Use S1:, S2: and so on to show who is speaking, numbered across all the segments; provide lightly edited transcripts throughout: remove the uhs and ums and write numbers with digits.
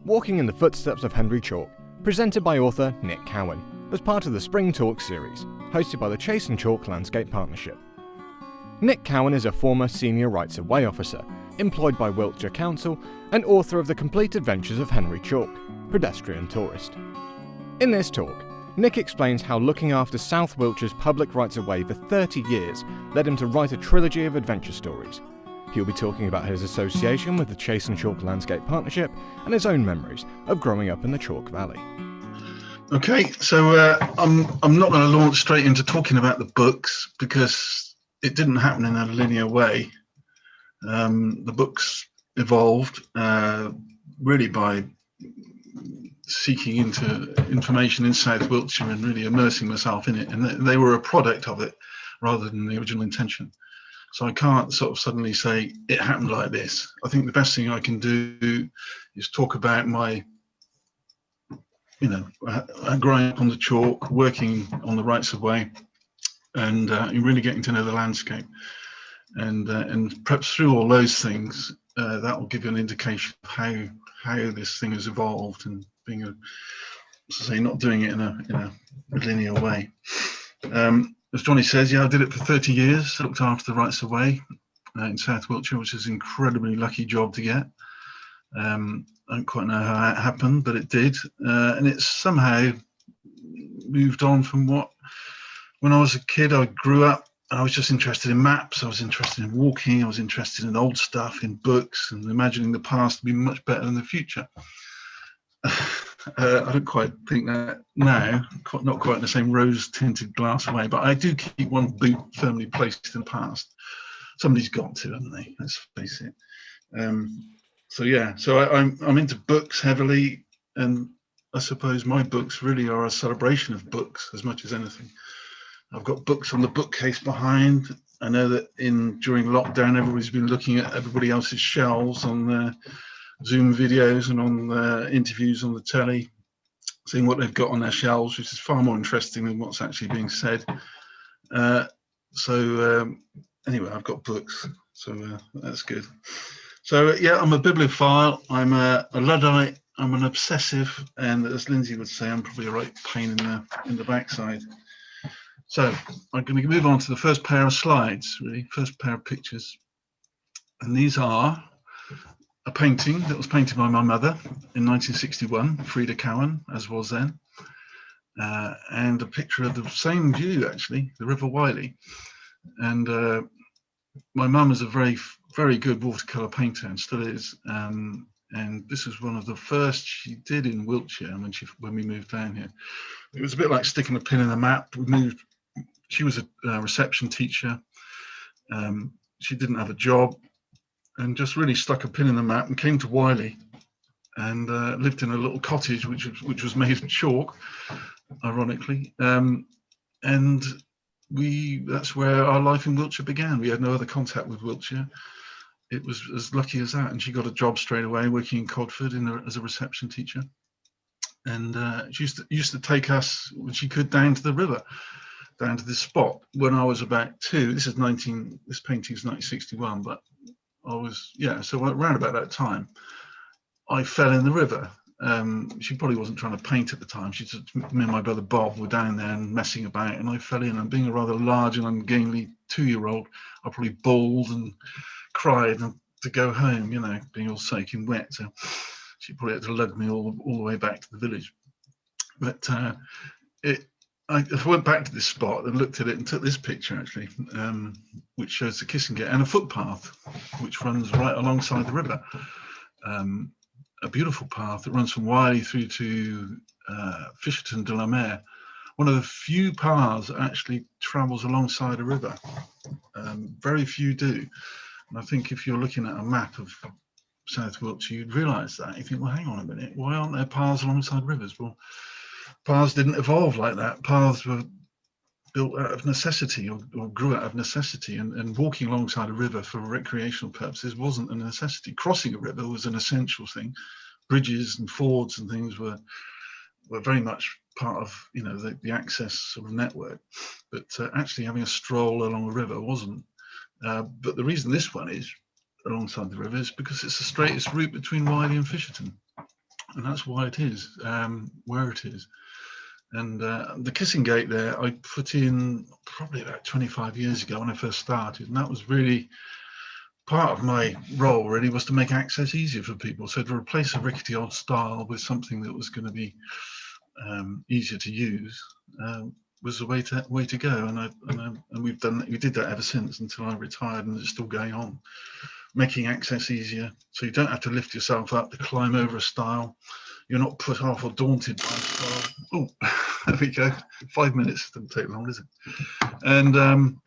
S1: Walking in the Footsteps of Henry Chalke, presented by author Nick Cowen, as part of the Spring Talk series, hosted by the Chase Chalke Landscape Partnership. Nick Cowen is a former senior rights of way officer, employed by Wiltshire Council, and author of The Complete Adventures of Henry Chalke, Pedestrian Tourist. In this talk, Nick explains how looking after South Wiltshire's public rights of way for 30 years led him to write a trilogy of adventure stories. He'll be talking about his association with the Chase Chalke Landscape Partnership and his own memories of growing up in the Chalke Valley.
S2: Okay, so I'm not going to launch straight into talking about the books because it didn't happen in a linear way. The books evolved really by seeking into information in South Wiltshire and really immersing myself in it, and they were a product of it rather than the original intention. So I can't sort of suddenly say it happened like this. I think the best thing I can do is talk about my, growing up on the Chalke, working on the rights of way, and really getting to know the landscape. And perhaps through all those things, that will give you an indication of how this thing has evolved and being not doing it in a linear way. As Johnny says, I did it for 30 years, looked after the rights of way in South Wiltshire, which is an incredibly lucky job to get. I don't quite know how that happened, but it did. And it's somehow moved on from when I was a kid, I grew up, I was just interested in maps, I was interested in walking, I was interested in old stuff, in books, and imagining the past to be much better than the future. I don't quite think that now, not quite in the same rose-tinted glass way, but I do keep one boot firmly placed in the past. Somebody's got to, haven't they? Let's face it. So I'm into books heavily, and I suppose my books really are a celebration of books as much as anything. I've got books on the bookcase behind. I know that during lockdown, everybody's been looking at everybody else's shelves on their Zoom videos and on the interviews on the telly, seeing what they've got on their shelves, which is far more interesting than what's actually being said. Anyway, I've got books, so that's good. So I'm a bibliophile, I'm a Luddite, I'm an obsessive, and as Lindsay would say, I'm probably a right pain in the backside. So I'm going to move on to the first pair of slides, really, first pair of pictures. And these are a painting that was painted by my mother in 1961, Frida Cowen, as was then, and a picture of the same view, actually, the River Wylye. And my mum is a very, very good watercolour painter and still is. And this was one of the first she did in Wiltshire when we moved down here. It was a bit like sticking a pin in a map. She was a reception teacher. She didn't have a job, and just really stuck a pin in the map and came to Wylye and lived in a little cottage which was made of chalk, ironically. And that's where our life in Wiltshire began. We had no other contact with Wiltshire. It was as lucky as that. And she got a job straight away working in Codford as a reception teacher. And she used to take us, when she could, down to the river, down to this spot when I was about 2. This painting is 1961, but so around about that time, I fell in the river. She probably wasn't trying to paint at the time. Me and my brother Bob were down there and messing about, and I fell in. And being a rather large and ungainly 2-year-old, I probably bawled and cried to go home, being all soaking wet. So she probably had to lug me all the way back to the village. But I went back to this spot and looked at it and took this picture, actually, which shows the Kissing Gate and a footpath which runs right alongside the river. A beautiful path that runs from Wylye through to Fisherton de la Mer. One of the few paths that actually travels alongside a river. Very few do. And I think if you're looking at a map of South Wiltshire, you'd realise that. You think, well, hang on a minute, why aren't there paths alongside rivers? Well, paths didn't evolve like that. Paths were built out of necessity or grew out of necessity, and walking alongside a river for recreational purposes wasn't a necessity. Crossing a river was an essential thing. Bridges and fords and things were very much part of the access sort of network, but actually having a stroll along a river wasn't. But the reason this one is alongside the river is because it's the straightest route between Wylye and Fisherton. and that's why it is where it is. And the kissing gate there, I put in probably about 25 years ago when I first started, and that was really part of my role. Really, was to make access easier for people. So to replace a rickety old style with something that was going to be easier to use was the way to go. And we did that ever since until I retired, and it's still going on. Making access easier, so you don't have to lift yourself up to climb over a stile. You're not put off or daunted by a stile. Oh, there we go. 5 minutes doesn't take long, does it? And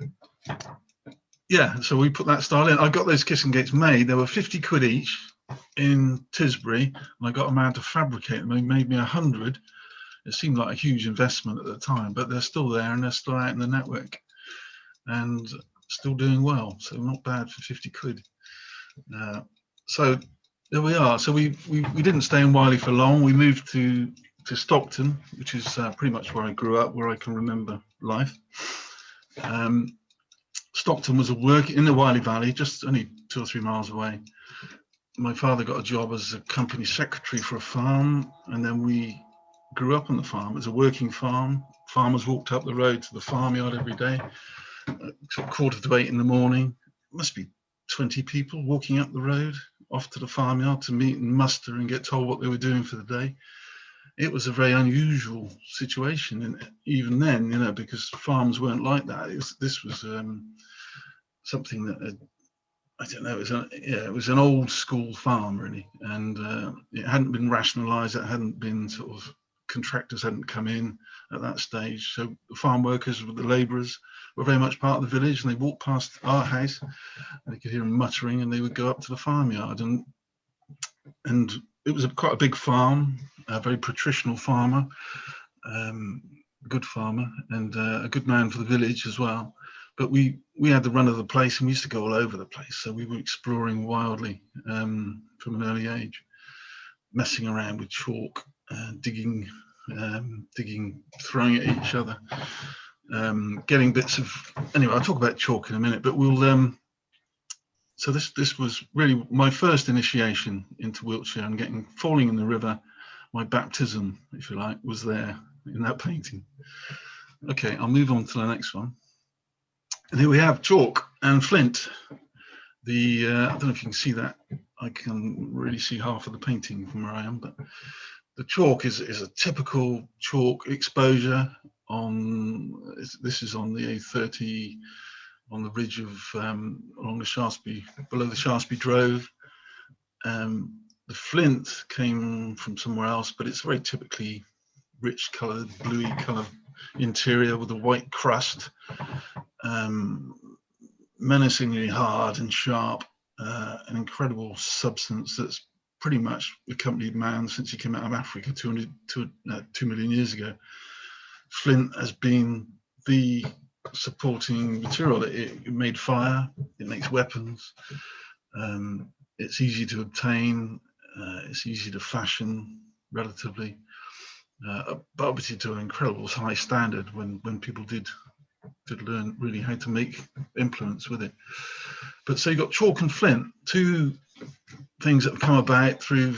S2: yeah, so we put that style in. I got those kissing gates made. They were 50 quid each in Tisbury, and I got a man to fabricate them. They made me 100. It seemed like a huge investment at the time, but they're still there and they're still out in the network and still doing well. So not bad for 50 quid. So there we are. So we didn't stay in Wiley for long. We moved to Stockton, which is pretty much where I grew up, where I can remember life. Stockton was in the Wiley Valley, just only 2 or 3 miles away. My father got a job as a company secretary for a farm, and then we grew up on the farm. It was a working farm. Farmers walked up the road to the farmyard every day, 7:45 in the morning. It must be 20 people walking up the road off to the farmyard to meet and muster and get told what they were doing for the day. It was a very unusual situation, and even then, you know, because farms weren't like that. This was something that I don't know. It was an old school farm really, and it hadn't been rationalised. It hadn't been sort of, contractors hadn't come in at that stage. So the farm workers, the labourers, were very much part of the village, and they walked past our house, and they could hear them muttering, and they would go up to the farmyard, and it was quite a big farm, a very patrician farmer, a good farmer, and a good man for the village as well. But we had the run of the place, and we used to go all over the place. So we were exploring wildly from an early age, messing around with chalk, digging, throwing it at each other, getting bits of. Anyway, I'll talk about chalk in a minute. But we'll. So this was really my first initiation into Wiltshire, and falling in the river. My baptism, if you like, was there in that painting. Okay, I'll move on to the next one. And here we have chalk and flint. I don't know if you can see that. I can really see half of the painting from where I am, but the chalk is a typical chalk exposure this is on the A30, on the ridge of along the Shaftesbury, below the Shaftesbury Drove. The flint came from somewhere else, but it's very typically rich coloured, bluey coloured interior with a white crust, menacingly hard and sharp, an incredible substance that's pretty much accompanied man since he came out of Africa 2 million years ago. Flint has been the supporting material. It made fire, it makes weapons, it's easy to obtain, it's easy to fashion relatively, but obviously to an incredible high standard when people did learn really how to make implements with it. But so you got chalk and flint, two things that have come about through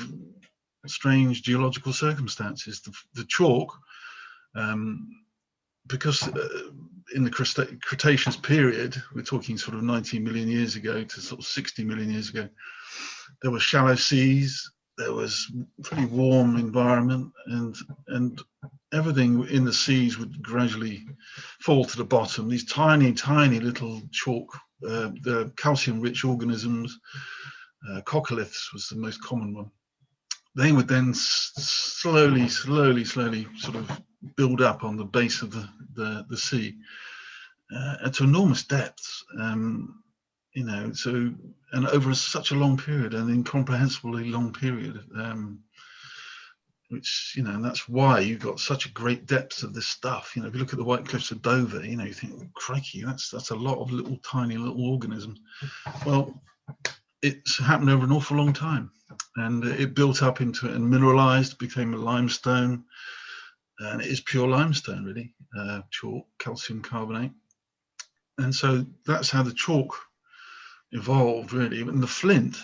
S2: strange geological circumstances. The chalk, because in the Cretaceous period, we're talking sort of 90 million years ago to sort of 60 million years ago, there were shallow seas, there was a pretty warm environment, and everything in the seas would gradually fall to the bottom. These tiny, tiny little chalk, the calcium-rich organisms, coccoliths was the most common one. They would then slowly sort of build up on the base of the sea to enormous depths, you know, so, and over such a long period, an incomprehensibly long period, which, you know, and that's why you've got such a great depth of this stuff. You know, if you look at the White Cliffs of Dover, you know, you think, oh, crikey, that's a lot of little tiny little organisms. Well, it's happened over an awful long time, and it built up into it and mineralized, became a limestone, and it is pure limestone really, chalk, calcium carbonate. And so that's how the chalk evolved really. And the flint,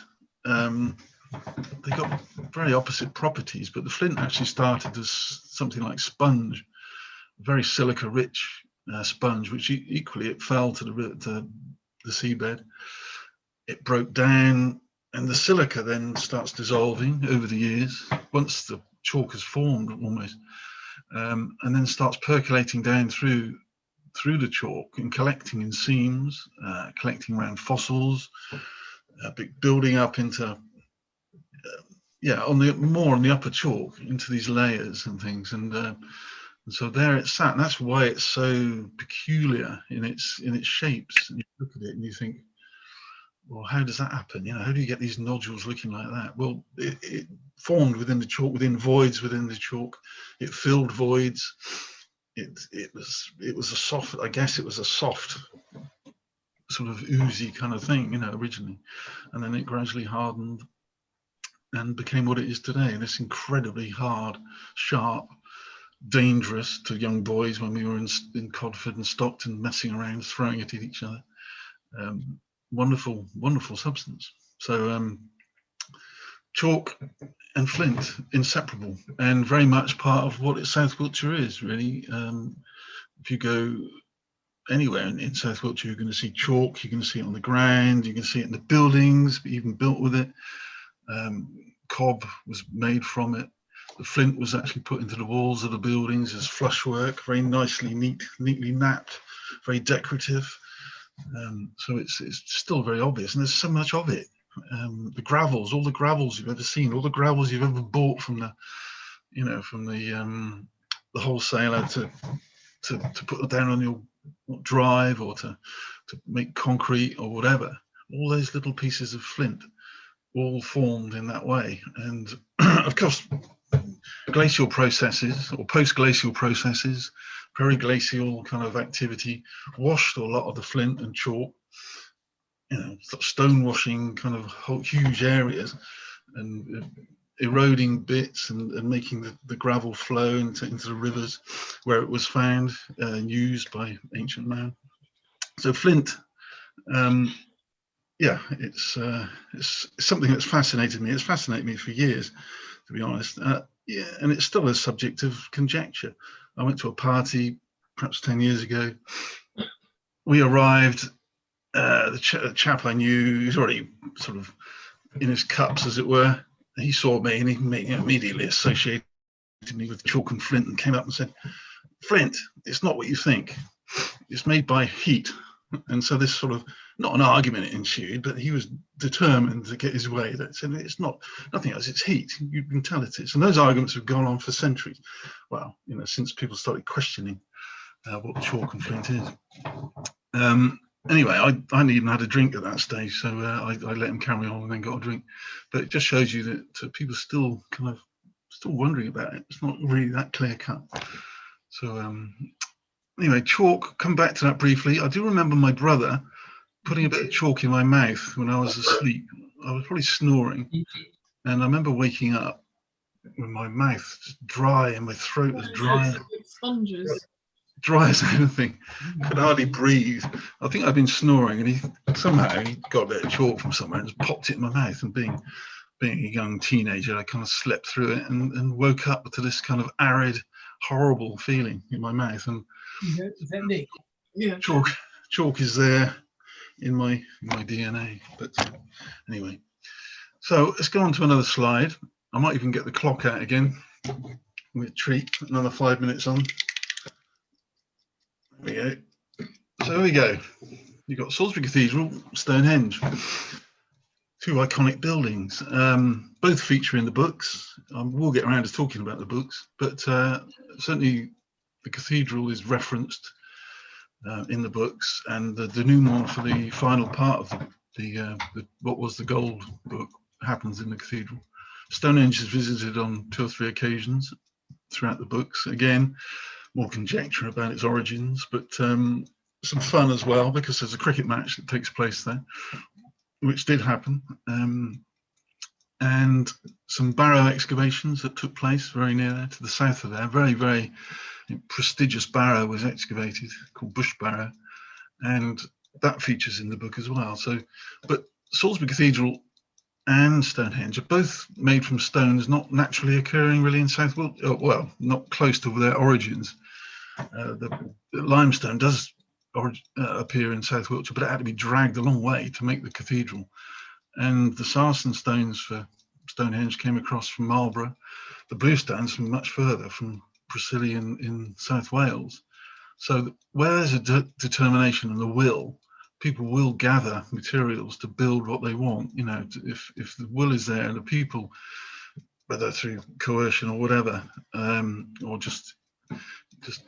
S2: they got very opposite properties, but the flint actually started as something like sponge, very silica rich sponge, which equally it fell to the seabed. It broke down, and the silica then starts dissolving over the years once the chalk has formed almost, and then starts percolating down through the chalk and collecting in seams, collecting around fossils, building up into more on the upper chalk into these layers and things, and so there it sat, and that's why it's so peculiar in its shapes. And you look at it and you think, well, how does that happen? You know, how do you get these nodules looking like that? Well, it formed within the chalk, within voids within the chalk. It filled voids. It was a soft, I guess it was a soft sort of oozy kind of thing, you know, originally, and then it gradually hardened and became what it is today. This incredibly hard, sharp, dangerous to young boys when we were in Codford and Stockton, messing around, throwing it at each other. Wonderful, wonderful substance. So chalk and flint, inseparable, and very much part of what South Wiltshire is, really. If you go anywhere in South Wiltshire, you're going to see chalk, you're going to see it on the ground, you can see it in the buildings, even built with it. Cob was made from it. The flint was actually put into the walls of the buildings as flush work, very nicely, neatly napped, very decorative. So it's still very obvious, and there's so much of it. The gravels, all the gravels you've ever seen, all the gravels you've ever bought from the, you know, from the wholesaler to put down on your drive or to make concrete or whatever. All those little pieces of flint, all formed in that way, and of course, glacial processes or post-glacial processes, periglacial kind of activity washed a lot of the flint and chalk, you know, stone washing kind of huge areas and eroding bits and making the gravel flow into the rivers where it was found and used by ancient man. So flint, it's something that's fascinated me. It's fascinated me for years, to be honest. And it's still a subject of conjecture. I went to a party perhaps 10 years ago. We arrived, the chap I knew, he was already sort of in his cups, as it were. He saw me and he immediately associated me with chalk and flint and came up and said, "Flint, it's not what you think. It's made by heat." And so this sort of, not an argument ensued, but he was determined to get his way. That said, it's not nothing else, it's heat. You can tell it is. And those arguments have gone on for centuries. Well, you know, since people started questioning what chalk and flint is. Anyway, I hadn't even had a drink at that stage, so I let him carry on and then got a drink. But it just shows you that people still wondering about it. It's not really that clear cut. So anyway, chalk, come back to that briefly. I do remember my brother putting a bit of chalk in my mouth when I was asleep. I was probably snoring. And I remember waking up with my mouth dry and my throat was dry.
S3: Sponges.
S2: Dry as anything, could hardly breathe. I think I'd been snoring, and he got a bit of chalk from somewhere and just popped it in my mouth. And being a young teenager, I kind of slept through it and woke up to this kind of arid, horrible feeling in my mouth. And
S3: Is that Nick? Yeah.
S2: Chalk is there in my DNA. But anyway, so let's go on to another slide. I might even get the clock out again. With treat, another 5 minutes on. There we go. So there we go. You've got Salisbury Cathedral, Stonehenge, two iconic buildings. Both feature in the books. We'll get around to talking about the books, but certainly the cathedral is referenced in the books, and the denouement for the final part of the what was the gold book happens in the cathedral. Stonehenge is visited on 2 or 3 occasions throughout the books. Again, more conjecture about its origins, but some fun as well, because there's a cricket match that takes place there, which did happen, and some barrow excavations that took place very near there, to the south of there. Very, very prestigious barrow was excavated, called Bush Barrow, and that features in the book as well. So, but Salisbury Cathedral and Stonehenge are both made from stones not naturally occurring really in South Wiltshire, well, not close to their origins. The limestone does appear in South Wiltshire, but it had to be dragged a long way to make the cathedral. And the sarsen stones for Stonehenge came across from Marlborough, the bluestones from much further, from Preseli in South Wales. So where there's a determination and a will, people will gather materials to build what they want. You know, if the will is there and the people, whether through coercion or whatever, or just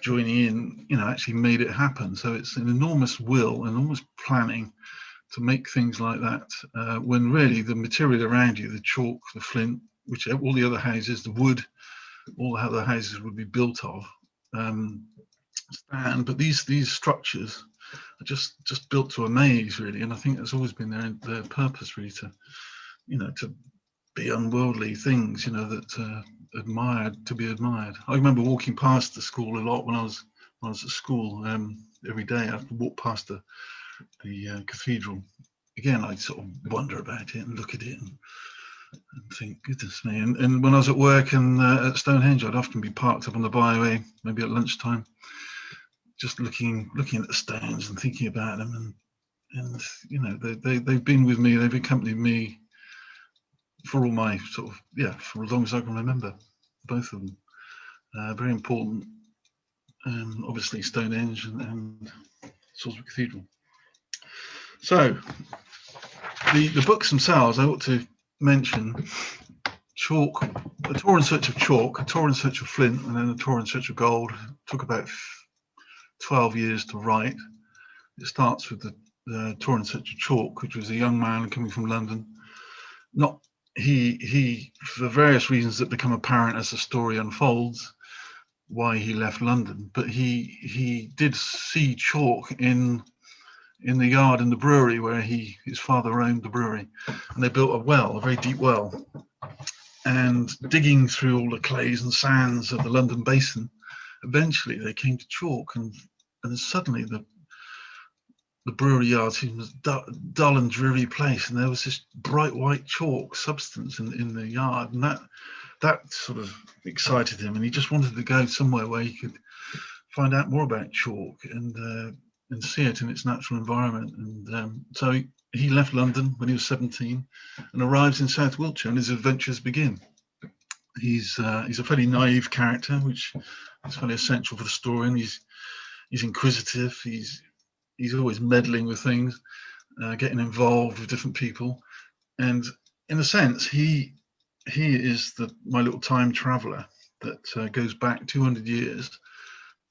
S2: joining in, you know, actually made it happen. So it's an enormous will, enormous planning to make things like that, when really the material around you, the chalk, the flint, which all the other houses, the wood, all the other houses would be built of, stand. But these structures are just built to amaze, really. And I think that's always been their purpose, really, to, you know, to be unworldly things, you know, that to be admired. I remember walking past the school a lot when I was at school. Every day I'd walk past the cathedral. Again, I'd sort of wonder about it and look at it and think, goodness me. And when I was at work and at Stonehenge, I'd often be parked up on the byway, maybe at lunchtime, just looking at the stones and thinking about them. And you know, they've been with me, they've accompanied me for all my sort of, yeah, for as long as I can remember, both of them. Very important. Obviously Stonehenge and Salisbury Cathedral. So the books themselves, I ought to mention Chalk, A Tour in Search of Chalk, A Tour in Search of Flint, and then A Tour in Search of Gold. It took about 12 years to write. It starts with the Tour in Search of Chalk, which was a young man coming from London. He for various reasons that become apparent as the story unfolds, why he left London, but he did see chalk in the yard in the brewery where his father owned the brewery, and they built a very deep well, and digging through all the clays and sands of the London basin, eventually they came to chalk, and suddenly the brewery yard seemed a dull and dreary place, and there was this bright white chalk substance in the yard, and that sort of excited him, and he just wanted to go somewhere where he could find out more about chalk and see it in its natural environment. And so he left London when he was 17 and arrives in South Wiltshire, and his adventures begin. He's a fairly naive character, which is fairly essential for the story, and he's inquisitive. He's always meddling with things, getting involved with different people, and in a sense, he is my little time traveller that goes back 200 years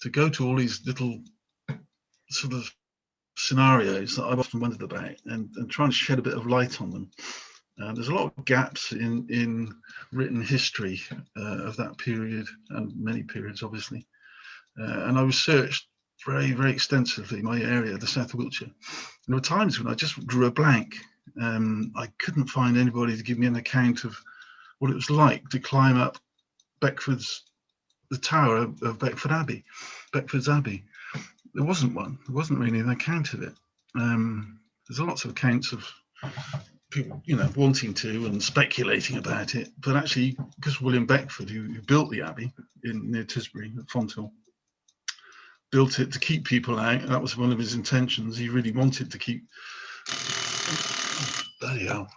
S2: to go to all these little sort of scenarios that I've often wondered about, and trying to shed a bit of light on them. There's a lot of gaps in written history of that period, and many periods, obviously. And I researched very, very extensively my area, the South of Wiltshire. And there were times when I just drew a blank. I couldn't find anybody to give me an account of what it was like to climb up the tower of Beckford's Abbey. There wasn't one. There wasn't really an account of it. There's lots of accounts of people, you know, wanting to and speculating about it, but actually, because William Beckford, who built the abbey near Tisbury at Fonthill, built it to keep people out. That was one of his intentions. He really wanted to keep. Bloody hell.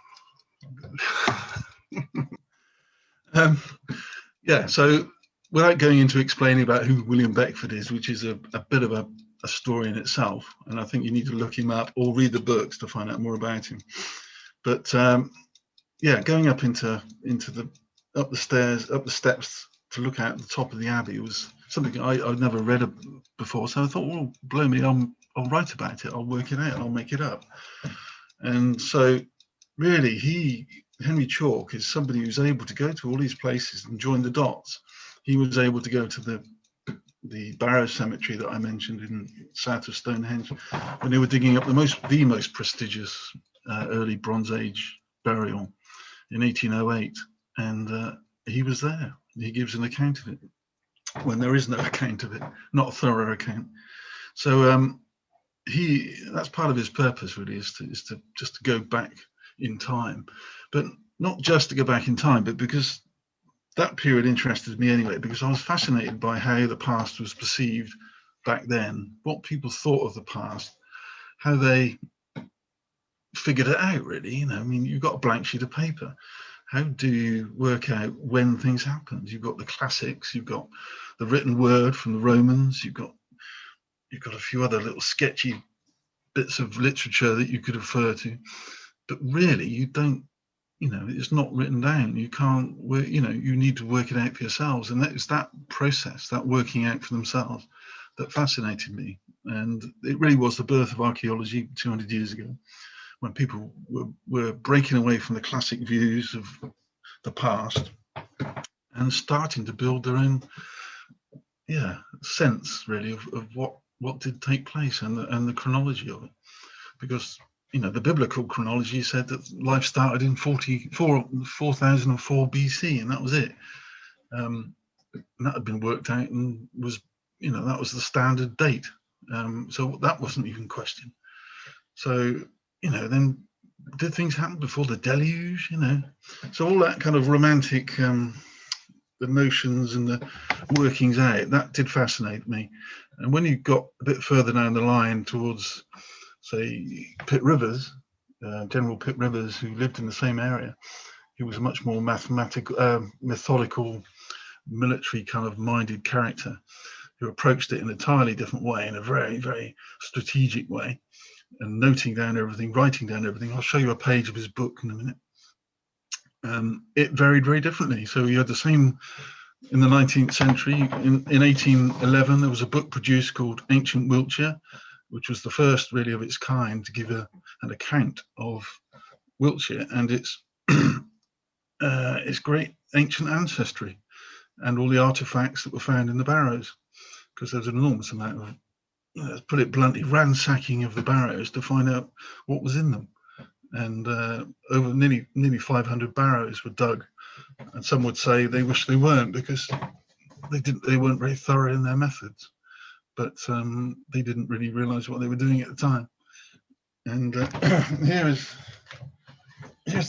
S2: Yeah, so without going into explaining about who William Beckford is, which is a bit of a story in itself, and I think you need to look him up or read the books to find out more about him. But yeah, going up up the steps to look out the top of the abbey was something I'd never read before. So I thought, well, blow me, I'll write about it. I'll work it out. I'll make it up. And so really, Henry Chalke is somebody who's able to go to all these places and join the dots. He was able to go to the Barrow Cemetery that I mentioned in south of Stonehenge when they were digging up the most prestigious early Bronze Age burial in 1808, and he was there. He gives an account of it when there is no account of it, not a thorough account. So that's part of his purpose, really, is to just to go back in time. but not just to go back in time, but because that period interested me anyway, because I was fascinated by how the past was perceived back then, what people thought of the past, how they figured it out, really. You know, I mean, you've got a blank sheet of paper. How do you work out when things happened? You've got the classics, you've got the written word from the Romans, you've got a few other little sketchy bits of literature that you could refer to, but really you don't, you know, it's not written down. You can't work, you know, you need to work it out for yourselves. And it's that process, that working out for themselves, that fascinated me. And it really was the birth of archaeology 200 years ago, when people were breaking away from the classic views of the past and starting to build their own, sense really of what did take place and the chronology of it. Because, you know, the biblical chronology said that life started in 4004 BC, and that was it. And that had been worked out and was, you know, that was the standard date. So that wasn't even questioned. So, you know, then did things happen before the deluge, you know? So all that kind of romantic, the notions and the workings out, that did fascinate me. And when you got a bit further down the line towards, say, Pitt Rivers, General Pitt Rivers, who lived in the same area, he was a much more mathematical, methodical, military kind of minded character who approached it in an entirely different way, in a very, very strategic way, and noting down everything, writing down everything. I'll show you a page of his book in a minute. It varied very differently. So you had the same in the 19th century. In 1811, there was a book produced called Ancient Wiltshire, which was the first really of its kind to give an account of Wiltshire and its great ancient ancestry and all the artifacts that were found in the barrows, because there's an enormous amount of, let's put it bluntly, ransacking of the barrows to find out what was in them. And over nearly 500 barrows were dug, and some would say they wish they weren't, because they weren't very thorough in their methods, but they didn't really realize what they were doing at the time. And here's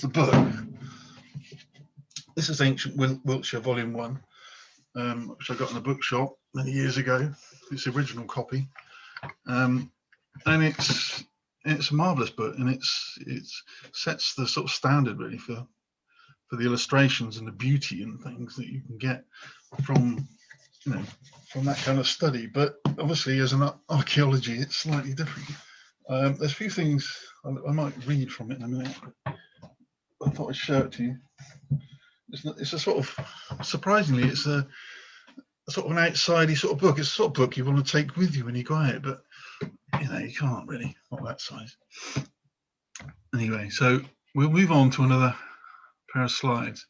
S2: the book. This is Ancient Wiltshire Volume 1, which I got in a bookshop many years ago. It's the original copy, and it's a marvelous book, and it sets the sort of standard really for the illustrations and the beauty and things that you can get from, you know, from that kind of study. But obviously, as an archaeology, it's slightly different. There's a few things I might read from it in a minute. I thought I'd show it to you. It's a sort of, surprisingly, it's a sort of an outsidey sort of book. It's a sort of book you want to take with you when you go out, but you know, you can't really, not that size. Anyway, so we'll move on to another pair of slides.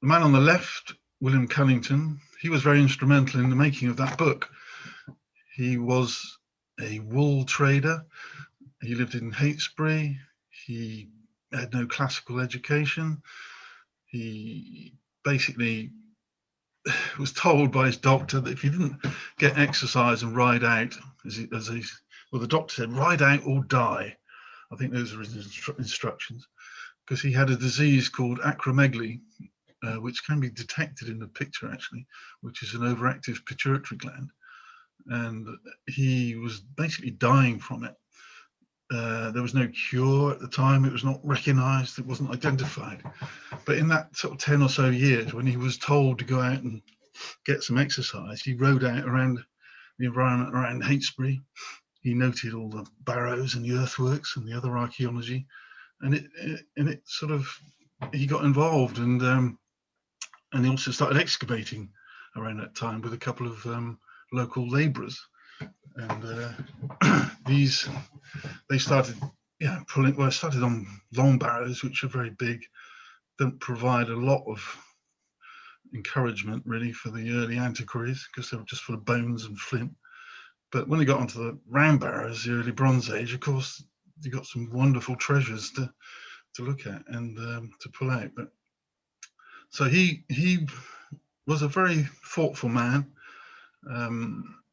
S2: The man on the left, William Cunningham, he was very instrumental in the making of that book. He was a wool trader. He lived in Heytesbury. He had no classical education. He basically was told by his doctor that if he didn't get exercise and ride out, the doctor said, ride out or die. I think those are his instructions, because he had a disease called acromegaly, which can be detected in the picture actually, which is an overactive pituitary gland. And he was basically dying from it. There was no cure at the time. It was not recognized. It wasn't identified. But in that sort of 10 or so years, when he was told to go out and get some exercise, he rode out around the environment around Heytesbury. He noted all the barrows and the earthworks and the other archaeology, and it sort of, he got involved, and he also started excavating around that time with a couple of local labourers, and they started pulling. Well, it started on long barrows, which are very big, don't provide a lot of encouragement really for the early antiquaries, because they were just full of bones and flint. But when they got onto the round barrows, the early Bronze Age, of course, you got some wonderful treasures to look at and to pull out. But so he was a very thoughtful man.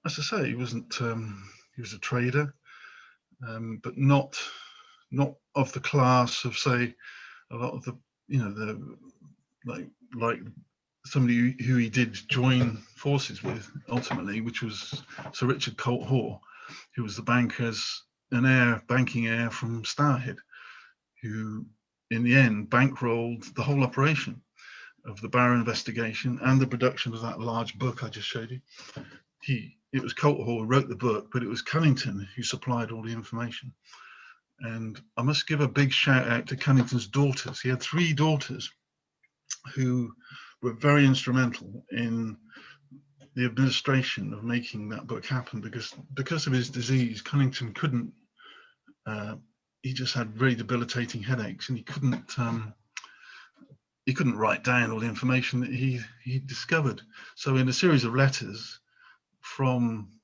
S2: As I say, he wasn't. He was a trader, but not of the class of, say, a lot of the, like somebody who he did join forces with ultimately, which was Sir Richard Colt Hoare, who was the banking heir from Stourhead, who in the end bankrolled the whole operation of the Barrow investigation and the production of that large book I just showed you. It was Colt Hoare who wrote the book, but it was Cunnington who supplied all the information. And I must give a big shout out to Cunnington's daughters. He had 3 daughters who were very instrumental in the administration of making that book happen, because of his disease, Cunnington couldn't, he just had very debilitating headaches, and he couldn't write down all the information that he discovered. So in a series of letters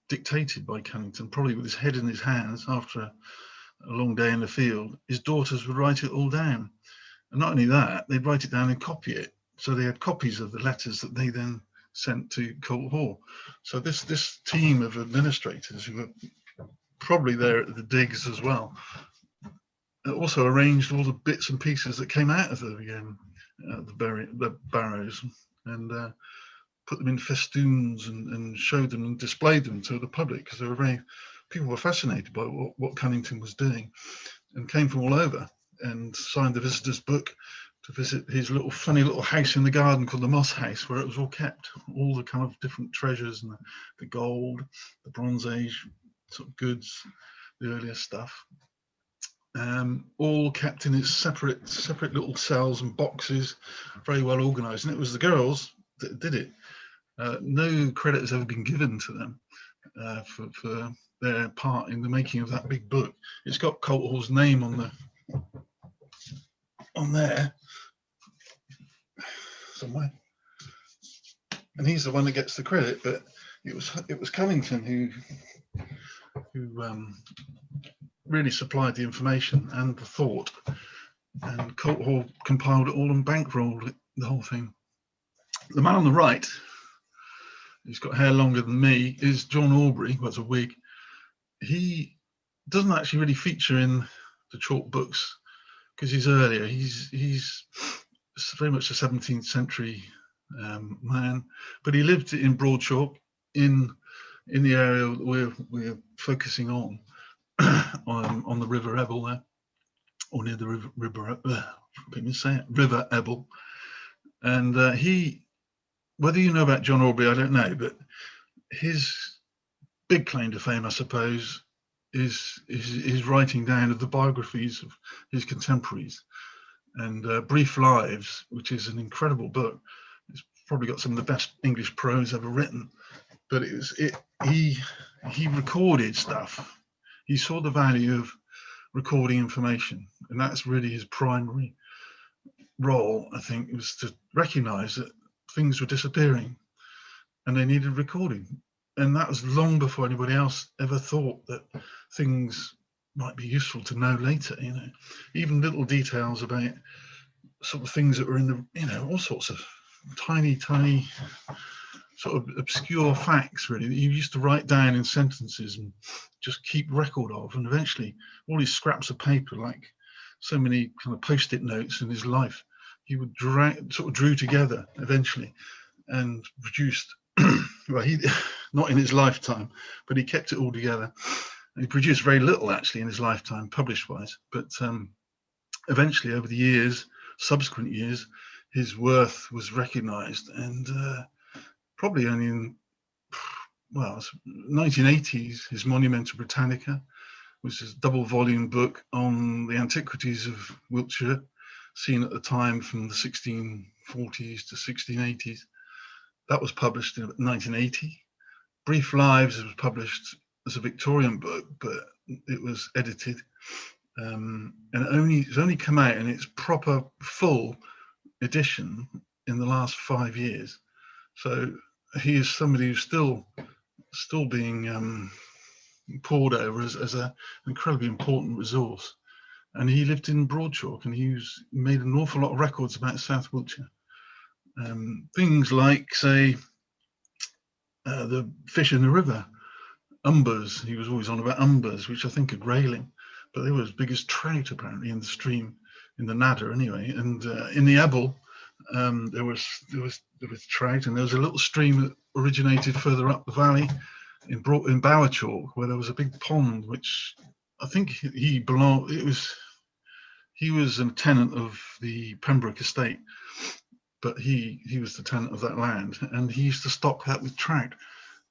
S2: dictated by Cunnington, probably with his head in his hands after a long day in the field, his daughters would write it all down. And not only that, they'd write it down and copy it. So they had copies of the letters that they then sent to Colt Hoare. So this team of administrators, who were probably there at the digs as well, also arranged all the bits and pieces that came out of the barrows, and put them in festoons and showed them and displayed them to the public, because people were fascinated by what Cunnington was doing, and came from all over and signed the visitor's book to visit his funny little house in the garden called the Moss House, where it was all kept, all the kind of different treasures and the gold, the Bronze Age sort of goods, the earlier stuff, all kept in its separate little cells and boxes, very well organized. And it was the girls that did it. No credit has ever been given to them for their part in the making of that big book. It's got Colt Hoare's name on there somewhere, and he's the one that gets the credit. But it was Cunnington who really supplied the information and the thought, and Colt Hoare compiled it all and bankrolled the whole thing. The man on the right, who's got hair longer than me, is John Aubrey, who has a wig. He doesn't actually really feature in the chalk books because he's earlier. He's very much a 17th century man, but he lived in Broadchalk, in the area that we're focusing on the River Ebbel there, or near the River Ebbel. And whether you know about John Aubrey, I don't know, but his big claim to fame, I suppose, is his writing down of the biographies of his contemporaries. And Brief Lives, which is an incredible book. It's probably got some of the best English prose ever written. But he recorded stuff. He saw the value of recording information, and that's really his primary role, I think, was to recognize that things were disappearing and they needed recording. And that was long before anybody else ever thought that things might be useful to know later, even little details about sort of things that were in the, all sorts of tiny sort of obscure facts, really, that you used to write down in sentences and just keep record of. And eventually all these scraps of paper, like so many kind of post-it notes in his life, he would drew together eventually and produced, well, he not in his lifetime, but he kept it all together. And he produced very little actually in his lifetime, published wise, but eventually over the years, subsequent years, his worth was recognized, and probably only in 1980s, his Monumenta Britannica, which is a double volume book on the antiquities of Wiltshire, seen at the time from the 1640s to 1680s. That was published in 1980. Brief Lives was published as a Victorian book, but it was edited, and it's only come out in its proper full edition in the last 5 years. So he is somebody who's still being pored over as an incredibly important resource. And he lived in Broadchalk, and he made an awful lot of records about South Wiltshire. Things like, say, the fish in the river, umbers. He was always on about umbers, which I think are grayling, but they were as big as trout apparently in the stream in the Nadder anyway. And in the Ebbel, there was trout, and there was a little stream that originated further up the valley in Bower Chalke, where there was a big pond, which I think he belonged. He was a tenant of the Pembroke estate, but he was the tenant of that land, and he used to stock that with trout,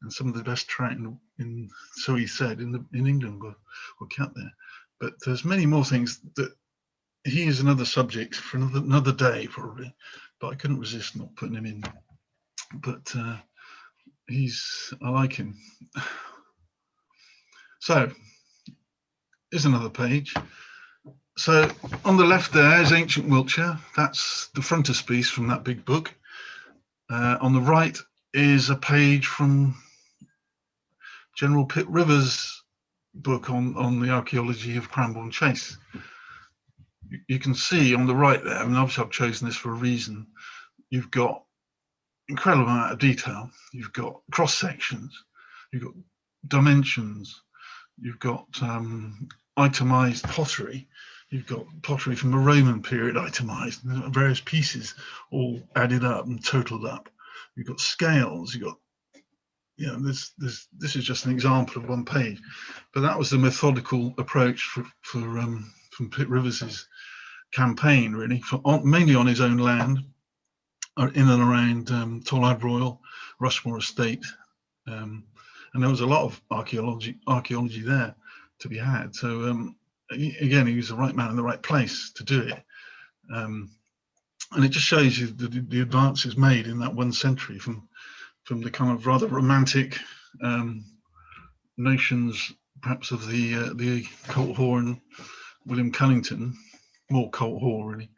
S2: and some of the best trout in so he said in England were kept there. But there's many more things that he is another subject for another day probably, but I couldn't resist not putting him in. But I like him. So here's another page. So on the left there is Ancient Wiltshire. That's the frontispiece from that big book. On the right is a page from General Pitt Rivers' book on the archaeology of Cranborne Chase. You can see on the right there, and obviously I've chosen this for a reason, you've got incredible amount of detail. You've got cross sections, you've got dimensions, you've got itemized pottery, you've got pottery from the Roman period itemized, various pieces all added up and totaled up. You've got scales, you've got, this is just an example of one page, but that was the methodical approach from Pitt Rivers's campaign, really, mainly on his own land, in and around Tolhad Royal, Rushmore Estate, and there was a lot of archaeology there to be had. So again, he was the right man in the right place to do it, and it just shows you the advances made in that 1 century from the kind of rather romantic notions, perhaps, of the Colt Hoare, William Cunnington, more Colt Hoare really,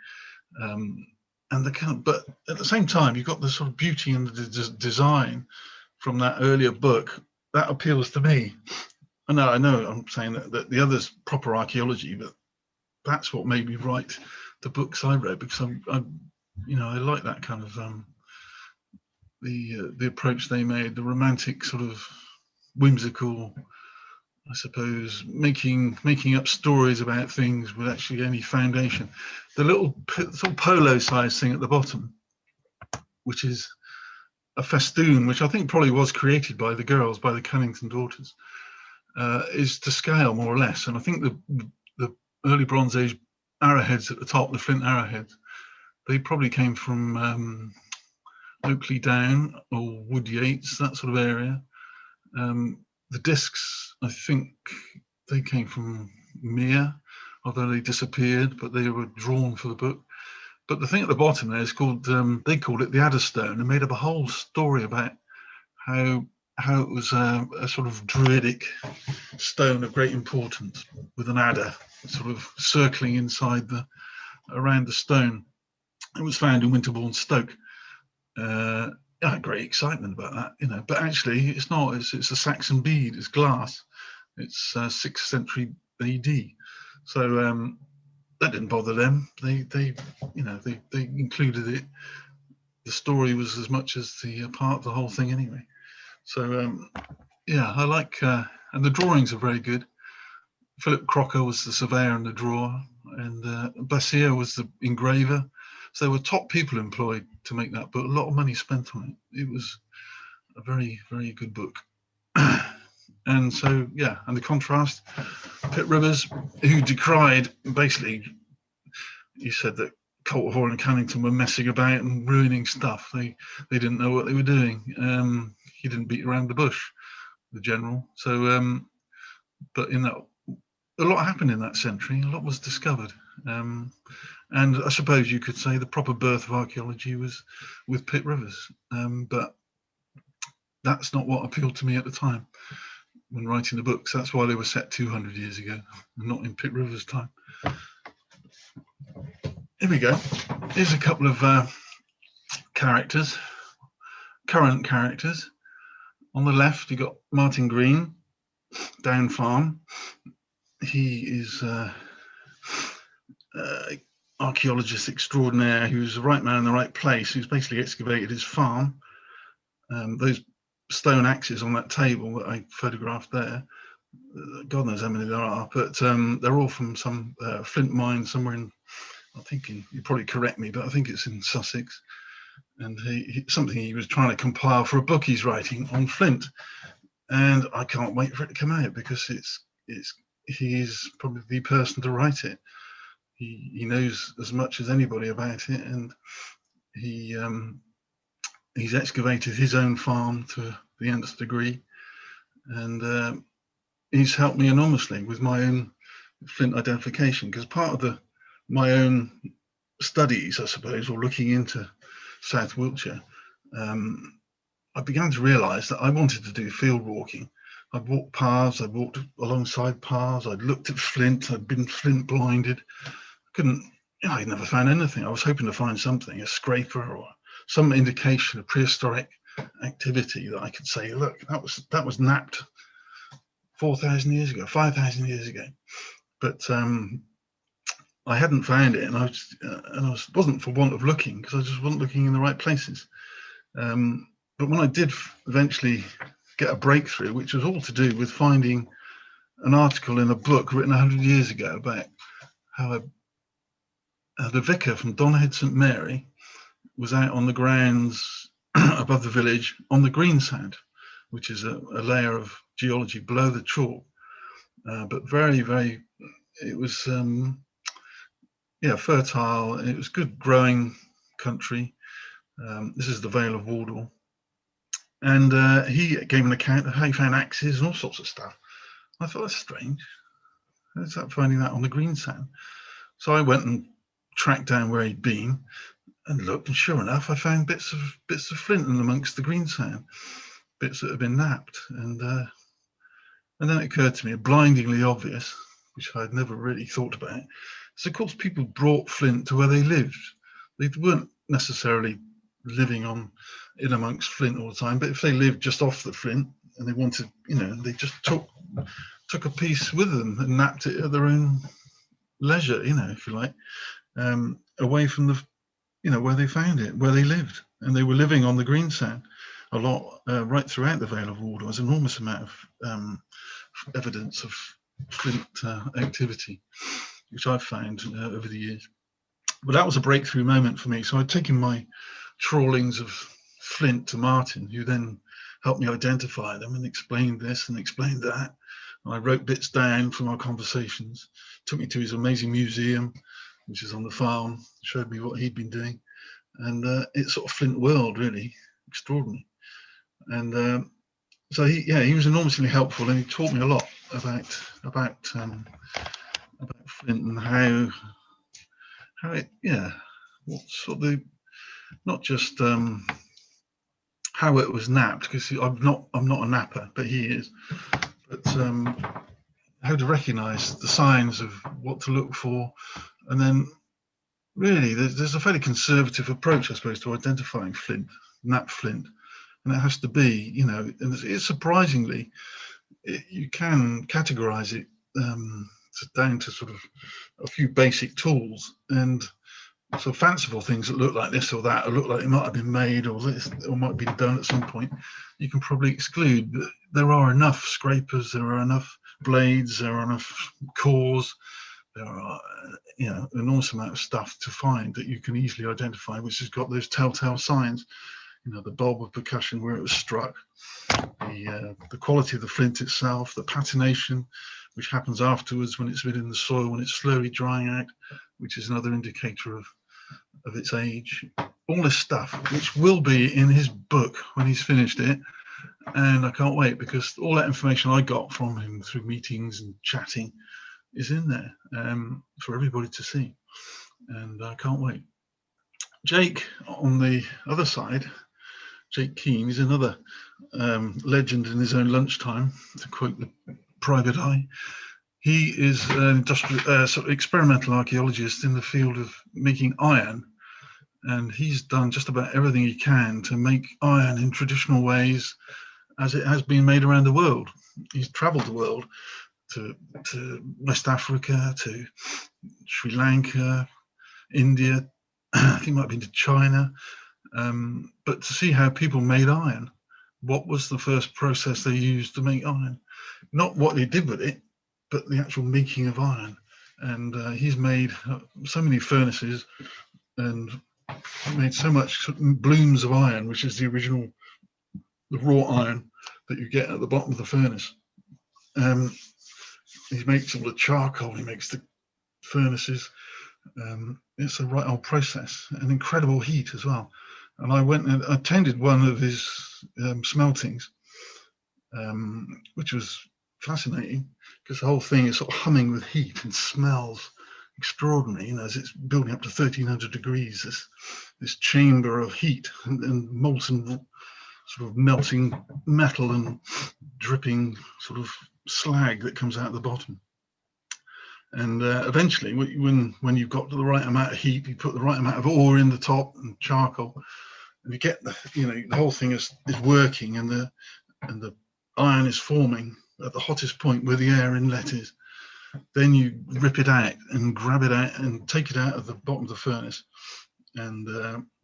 S2: and but at the same time you've got the sort of beauty and the design from that earlier book that appeals to me. I know I'm saying that the other's proper archaeology, but that's what made me write the books I read, because I like that kind of the approach they made, the romantic sort of whimsical, I suppose, making up stories about things with actually any foundation. The little sort of polo-sized thing at the bottom, which is a festoon, which I think probably was created by the girls, by the Cunnington daughters, is to scale more or less. And I think the early Bronze Age arrowheads at the top, the flint arrowheads, they probably came from Oakley Down or Wood Yates, that sort of area. The discs, I think they came from Mere, although they disappeared, but they were drawn for the book. But the thing at the bottom there is called, they called it the Adder Stone, and made up a whole story about how it was a sort of druidic stone of great importance with an adder sort of circling around the stone. It was found in Winterbourne, Stoke. I had great excitement about that, but actually it's not. It's a Saxon bead. It's glass. It's 6th century AD. So that didn't bother them. They included it. The story was as much as the part of the whole thing anyway. So I like, and the drawings are very good. Philip Crocker was the surveyor and the drawer, and Bassier was the engraver. So there were top people employed to make that book. A lot of money spent on it. It was a very, very good book. And so, and the contrast, Pitt Rivers, who decried, basically, he said that Colt Hoare and Cunnington were messing about and ruining stuff. They didn't know what they were doing. He didn't beat around the bush, the general. So, but in that, a lot happened in that century. A lot was discovered. And I suppose you could say the proper birth of archaeology was with Pitt Rivers. But that's not what appealed to me at the time when writing the books. That's why they were set 200 years ago, not in Pitt Rivers' time. Here we go. Here's a couple of characters, current characters. On the left, you've got Martin Greene, Down Farm. He is archaeologist extraordinaire who's the right man in the right place, who's basically excavated his farm. Those stone axes on that table that I photographed there, God knows how many there are, but they're all from some flint mine somewhere in I think he'd probably correct me, but I think it's in Sussex. And something he was trying to compile for a book he's writing on flint. And I can't wait for it to come out, because he's probably the person to write it. He knows as much as anybody about it, and he's excavated his own farm to the nth degree, and he's helped me enormously with my own flint identification, because part of my own studies, I suppose, or looking into South Wiltshire, I began to realise that I wanted to do field walking. I'd walked paths, I'd walked alongside paths, I'd looked at flint, I'd been flint blinded. I'd never found anything. I was hoping to find something, a scraper or some indication of prehistoric activity that I could say, look, that was napped 4,000 years ago, 5,000 years ago. But I hadn't found it, and I wasn't for want of looking, because I just wasn't looking in the right places. But when I did eventually get a breakthrough, which was all to do with finding an article in a book written 100 years ago about how the vicar from Donhead St Mary was out on the grounds above the village on the Greene sand, which is a layer of geology below the chalk, but very, very, it was fertile. It was good growing country. This is the Vale of Wardle, and he gave an account of how he found axes and all sorts of stuff. I thought, that's strange. How's that finding that on the Greene sand? So I went and tracked down where he'd been and looked, and sure enough, I found bits of flint in amongst the Greene sand, bits that had been napped, and then it occurred to me, blindingly obvious, which I'd never really thought about. So of course, people brought flint to where they lived. They weren't necessarily living in amongst flint all the time, but if they lived just off the flint and they wanted, they just took a piece with them and napped it at their own leisure, if you like, away from where they found it, where they lived. And they were living on the Greene sand a lot, right throughout the Vale of Wardle. There's an enormous amount of evidence of flint activity, which I've found over the years. But that was a breakthrough moment for me. So I'd taken my trawlings of flint to Martin, who then helped me identify them and explained this and explained that. And I wrote bits down from our conversations, took me to his amazing museum, which is on the farm, showed me what he'd been doing. And it's sort of flint world, really extraordinary. And so he was enormously helpful, and he taught me a lot about flint and how it, what sort of, not just how it was napped, because I'm not a napper, but he is, but how to recognise the signs of what to look for, and then really there's a fairly conservative approach, I suppose, to identifying flint, napped flint, and it has to be, and it's surprisingly, you can categorise it down to sort of a few basic tools, and so fanciful things that look like this or that, or look like it might have been made, or this, or might be done at some point, you can probably exclude. But there are enough scrapers, there are enough blades, there are enough cores, there are an enormous amount of stuff to find that you can easily identify, which has got those telltale signs. The bulb of percussion where it was struck, the quality of the flint itself, the patination, which happens afterwards when it's within the soil, when it's slowly drying out, which is another indicator of its age. All this stuff, which will be in his book when he's finished it. And I can't wait, because all that information I got from him through meetings and chatting is in there for everybody to see. And I can't wait. Jake, on the other side, Jake Keane, is another legend in his own lunchtime, to quote the Private Eye. He is an industrial, sort of experimental archaeologist in the field of making iron, and he's done just about everything he can to make iron in traditional ways as it has been made around the world. He's travelled the world to West Africa, to Sri Lanka, India, I think it might have been to China, but to see how people made iron. What was the first process they used to make iron? Not what they did with it, but the actual making of iron. and he's made so many furnaces and made so much blooms of iron, which is the raw iron that you get at the bottom of the furnace. He makes all the charcoal, he makes the furnaces. It's a right old process, an incredible heat as well. And I went and attended one of his smeltings, which was fascinating because the whole thing is sort of humming with heat and smells extraordinary, as it's building up to 1300 degrees, this chamber of heat and molten sort of melting metal and dripping sort of slag that comes out the bottom. And eventually, when you've got to the right amount of heat, you put the right amount of ore in the top and charcoal, and you get the whole thing is working, and the iron is forming at the hottest point where the air inlet is. Then you rip it out and grab it out and take it out of the bottom of the furnace, and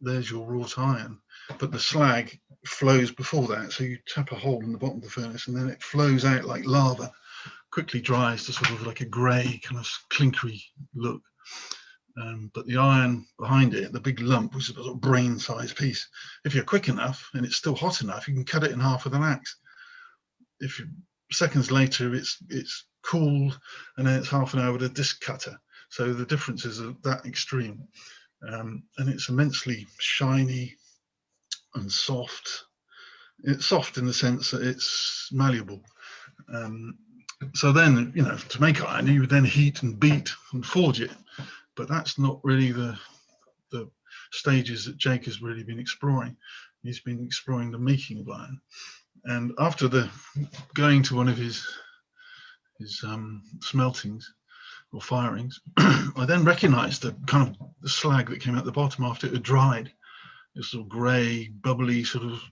S2: there's your wrought iron. But the slag flows before that, so you tap a hole in the bottom of the furnace, and then it flows out like lava, quickly dries to sort of like a grey kind of clinkery look. But the iron behind it, the big lump, which is a sort of brain-sized piece, if you're quick enough and it's still hot enough, you can cut it in half with an axe. If you, seconds later, it's cooled, and then it's half an hour with a disc cutter. So the differences are that extreme, and it's immensely shiny and soft. It's soft in the sense that it's malleable. So then, to make iron, you would then heat and beat and forge it, but that's not really the stages that Jake has really been exploring. He's been exploring the making of iron, and after going to one of his smeltings or firings, I then recognised the kind of the slag that came out the bottom after it had dried. This sort of grey, bubbly, sort of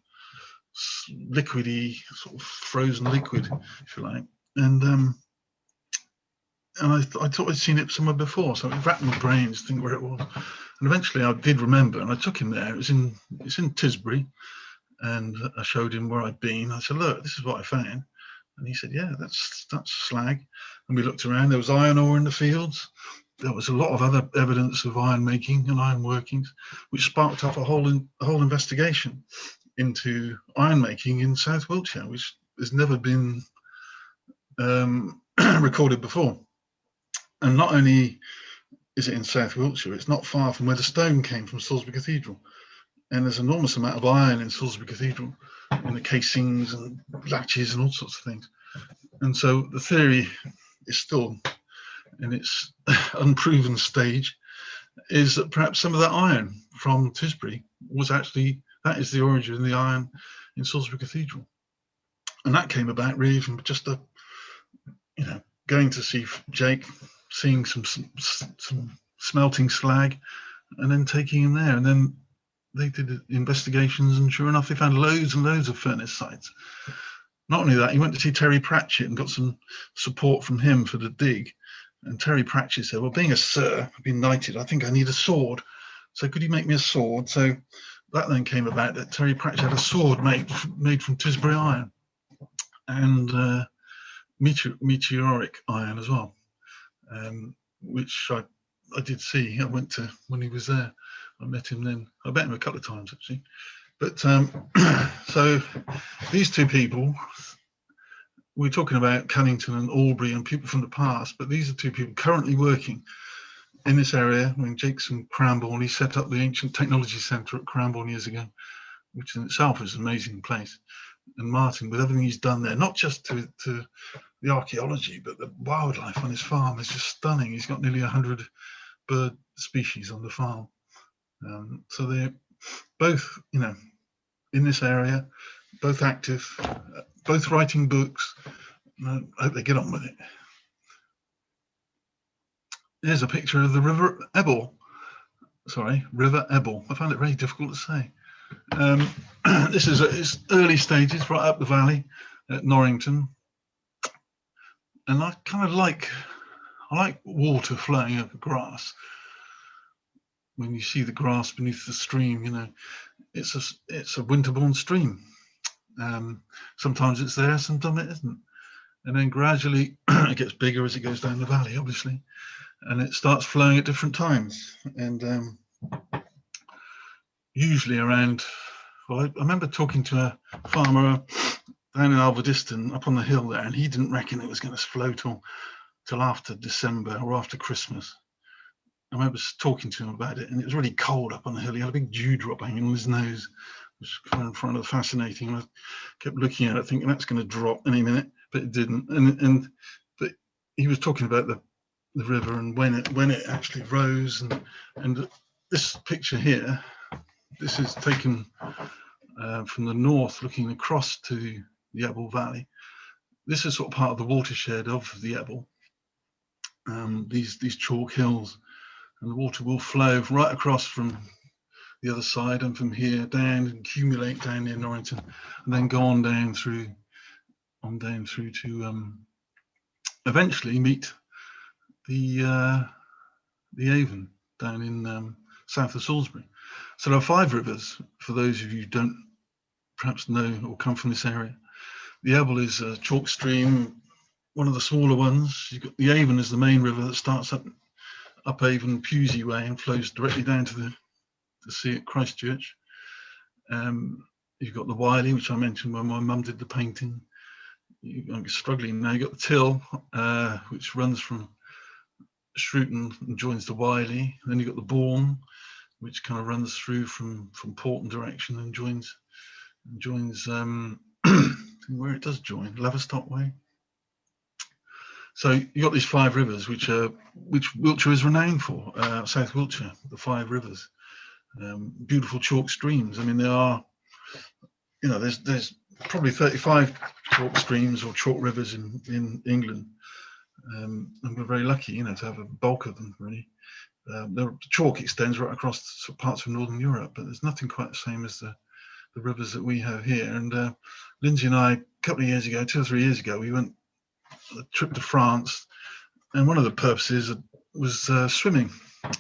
S2: liquidy, sort of frozen liquid, if you like. And I thought I'd seen it somewhere before, so it racked my brains to think where it was. And eventually I did remember, and I took him there. It's in Tisbury, and I showed him where I'd been. I said, "Look, this is what I found." And he said, "Yeah, that's slag." And we looked around. There was iron ore in the fields. There was a lot of other evidence of iron making and iron workings, which sparked up a whole investigation into iron making in South Wiltshire, which has never been recorded before. And not only is it in South Wiltshire, it's not far from where the stone came from Salisbury Cathedral. And there's an enormous amount of iron in Salisbury Cathedral, in the casings and latches and all sorts of things. And so the theory is still in its unproven stage, is that perhaps some of that iron from Tisbury was actually, that is the origin of the iron in Salisbury Cathedral. And that came about really from just going to see Jake, seeing some smelting slag, and then taking him there. And then they did investigations, and sure enough, they found loads and loads of furnace sites. Not only that, he went to see Terry Pratchett and got some support from him for the dig. And Terry Pratchett said, "Well, being a sir, I've been knighted, I think I need a sword. So could you make me a sword?" So that then came about that Terry Pratchett had a sword made from Tisbury iron and meteoric iron as well, which I did see. I went to when he was there. I met him then. I met him a couple of times actually. But so these two people, we're talking about Cunningham and Aubrey and people from the past, but these are two people currently working in this area. When Jake's from Cranborne, he set up the Ancient Technology Centre at Cranborne years ago, which in itself is an amazing place. And Martin, with everything he's done there, not just to the archaeology, but the wildlife on his farm is just stunning. He's got nearly 100 bird species on the farm. So they're both, in this area, both active, both writing books. I hope they get on with it. Here's a picture of the River Ebbel. Sorry, River Ebbel. I found it very difficult to say. This is at its early stages, right up the valley at Norrington. And I kind of like water flowing over grass. When you see the grass beneath the stream, it's a winter-born stream. Sometimes it's there, sometimes it isn't. And then gradually it gets bigger as it goes down the valley, obviously. and it starts flowing at different times. And usually around, well, I remember talking to a farmer down in Alverdiston up on the hill there, and he didn't reckon it was going to flow till after December or after Christmas. I remember talking to him about it, and it was really cold up on the hill. He had a big dewdrop hanging on his nose, which was kind of fascinating. And I kept looking at it, thinking that's going to drop any minute, but it didn't. But he was talking about the river and when it actually rose. And this picture here, this is taken from the north, looking across to the Ebbel Valley. This is sort of part of the watershed of the Ebbel. These chalk hills, and the water will flow right across from the other side and from here down and accumulate down near Norrington, and then go on down through to eventually meet the Avon down in south of Salisbury. So there are 5 rivers, for those of you who don't perhaps know or come from this area. The Ebbel is a chalk stream, one of the smaller ones. You've got the Avon is the main river that starts up Avon Pusey way and flows directly down to the sea at Christchurch. You've got the Wiley, which I mentioned when my mum did the painting. I'm struggling now. You've got the Till, which runs from Shrewton and joins the Wiley. Then you've got the Bourne, which kind of runs through from Porton direction and joins where it does join, Laverstock way. So you got these 5 rivers, which Wiltshire is renowned for. South Wiltshire, the 5 rivers, beautiful chalk streams. I mean, there are, there's probably 35 chalk streams or chalk rivers in England, and we're very lucky, to have a bulk of them really. The chalk extends right across parts of Northern Europe, but there's nothing quite the same as the rivers that we have here. And Lindsay and I, a couple of years ago, 2 or 3 years ago, we went a trip to France, and one of the purposes was swimming,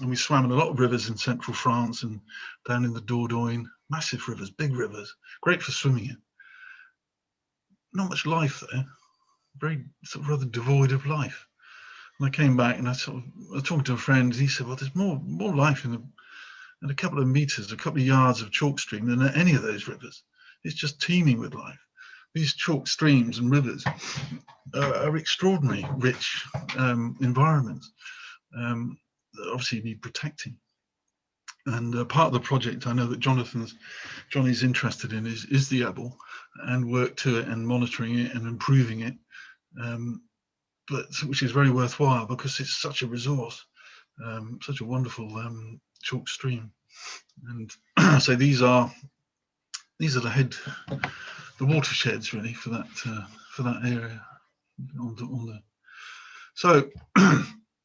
S2: and we swam in a lot of rivers in central France and down in the Dordogne. Massive rivers, big rivers, great for swimming in. Not much life there, very sort of rather devoid of life. And I came back and I was talking to a friend, and he said, well, there's more life in a couple of meters, a couple of yards of chalk stream than any of those rivers. It's just teeming with life. These chalk streams and rivers are extraordinary, rich environments that obviously need protecting. And part of the project I know that Johnny's interested in is the Ebbel, and work to it and monitoring it and improving it, which is very worthwhile because it's such a resource, such a wonderful chalk stream. And so these are the watersheds really for that area. So